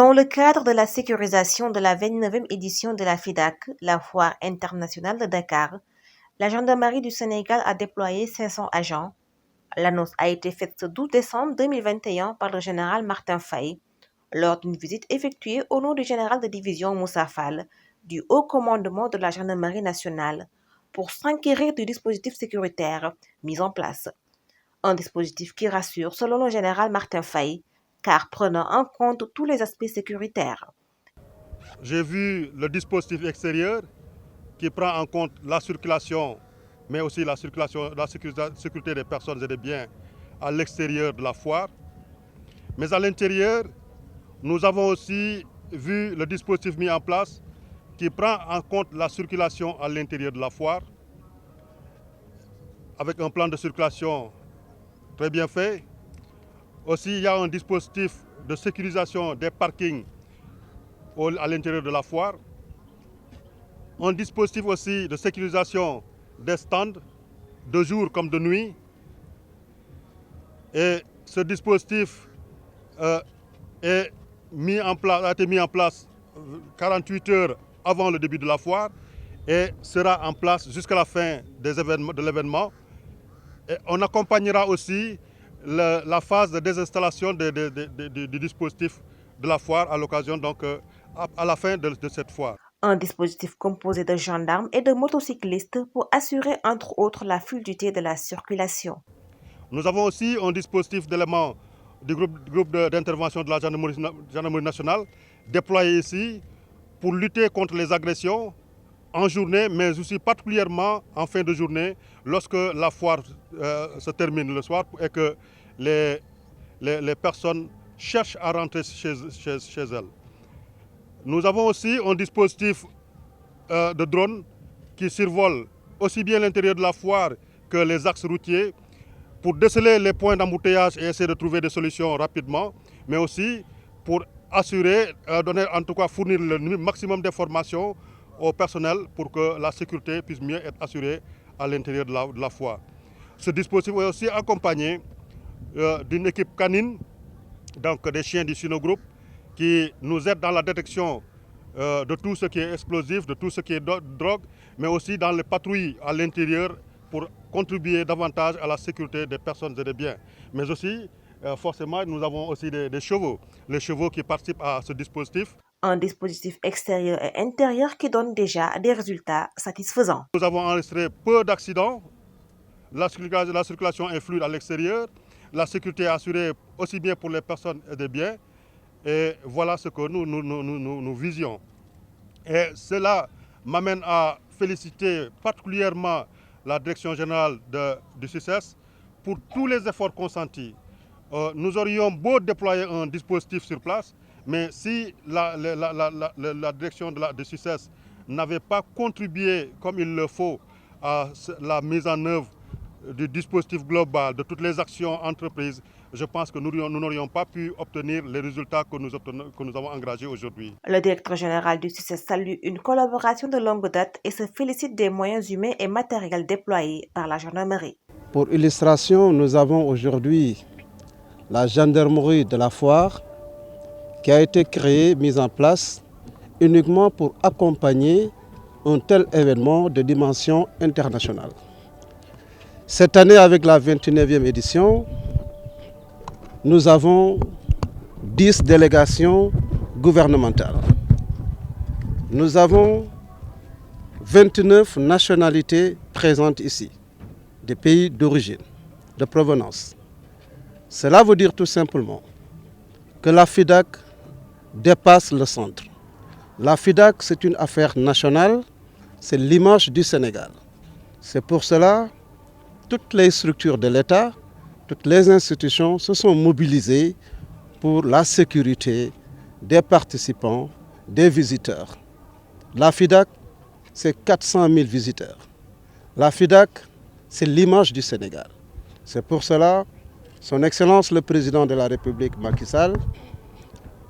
Dans le cadre de la sécurisation de la 29e édition de la FIDAK, la Foire internationale de Dakar, la gendarmerie du Sénégal a déployé 500 agents. L'annonce a été faite ce 12 décembre 2021 par le général Martin Faye lors d'une visite effectuée au nom du général de division Moussa Fall du haut commandement de la gendarmerie nationale pour s'enquérir du dispositif sécuritaire mis en place. Un dispositif qui rassure selon le général Martin Faye, car prenant en compte tous les aspects sécuritaires. J'ai vu le dispositif extérieur qui prend en compte la circulation, mais aussi la sécurité des personnes et des biens à l'extérieur de la foire. Mais à l'intérieur, nous avons aussi vu le dispositif mis en place qui prend en compte la circulation à l'intérieur de la foire, avec un plan de circulation très bien fait. Aussi, il y a un dispositif de sécurisation des parkings à l'intérieur de la foire. Un dispositif aussi de sécurisation des stands, de jour comme de nuit. Et ce dispositif a été mis en place 48 heures avant le début de la foire et sera en place jusqu'à la fin de l'événement. Et on accompagnera aussi la phase de désinstallation du dispositif de la foire à l'occasion, donc à la fin de cette foire. Un dispositif composé de gendarmes et de motocyclistes pour assurer entre autres la fluidité de la circulation. Nous avons aussi un dispositif d'éléments du groupe d'intervention de la gendarmerie nationale déployé ici pour lutter contre les agressions en journée, mais aussi particulièrement en fin de journée, lorsque la foire se termine le soir et que les personnes cherchent à rentrer chez elles. Nous avons aussi un dispositif de drone qui survole aussi bien l'intérieur de la foire que les axes routiers pour déceler les points d'embouteillage et essayer de trouver des solutions rapidement, mais aussi pour assurer, en tout cas fournir le maximum d'informations au personnel pour que la sécurité puisse mieux être assurée à l'intérieur de la foire. Ce dispositif est aussi accompagné d'une équipe canine, donc des chiens du Sinogroupe, qui nous aident dans la détection de tout ce qui est explosif, de tout ce qui est drogue, mais aussi dans les patrouilles à l'intérieur pour contribuer davantage à la sécurité des personnes et des biens. Mais aussi, forcément, nous avons aussi des chevaux, les chevaux qui participent à ce dispositif. Un dispositif extérieur et intérieur qui donne déjà des résultats satisfaisants. Nous avons enregistré peu d'accidents, la circulation est fluide à l'extérieur, la sécurité est assurée aussi bien pour les personnes et les biens. Et voilà ce que nous visions. Et cela m'amène à féliciter particulièrement la direction générale du CICES pour tous les efforts consentis. Nous aurions beau déployer un dispositif sur place, mais si la direction du CICES n'avait pas contribué comme il le faut à la mise en œuvre du dispositif global, de toutes les actions entreprises, je pense que nous n'aurions pas pu obtenir les résultats que nous avons engagés aujourd'hui. Le directeur général du CICES salue une collaboration de longue date et se félicite des moyens humains et matériels déployés par la gendarmerie. Pour illustration, nous avons aujourd'hui la gendarmerie de la foire qui a été créée, mise en place uniquement pour accompagner un tel événement de dimension internationale. Cette année, avec la 29e édition, nous avons 10 délégations gouvernementales. Nous avons 29 nationalités présentes ici, des pays d'origine, de provenance. Cela veut dire tout simplement que la FIDAK dépasse le centre. La FIDAK, c'est une affaire nationale, c'est l'image du Sénégal. C'est pour cela que toutes les structures de l'État, toutes les institutions se sont mobilisées pour la sécurité des participants, des visiteurs. La FIDAK, c'est 400 000 visiteurs. La FIDAK, c'est l'image du Sénégal. C'est pour cela, Son Excellence le Président de la République, Macky Sall,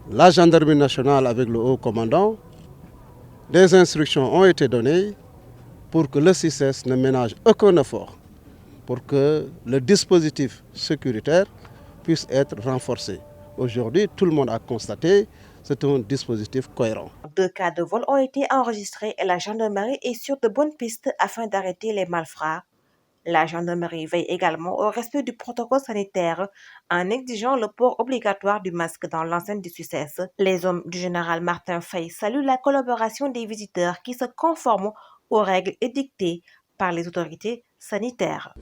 la gendarmerie nationale avec le haut commandant, des instructions ont été données pour que le CICES ne ménage aucun effort pour que le dispositif sécuritaire puisse être renforcé. Aujourd'hui, tout le monde a constaté c'est un dispositif cohérent. 2 cas de vol ont été enregistrés et la gendarmerie est sur de bonnes pistes afin d'arrêter les malfrats. La gendarmerie veille également au respect du protocole sanitaire en exigeant le port obligatoire du masque dans l'enceinte du SUTSES. Les hommes du général Martin Faye saluent la collaboration des visiteurs qui se conforment aux règles édictées par les autorités sanitaires.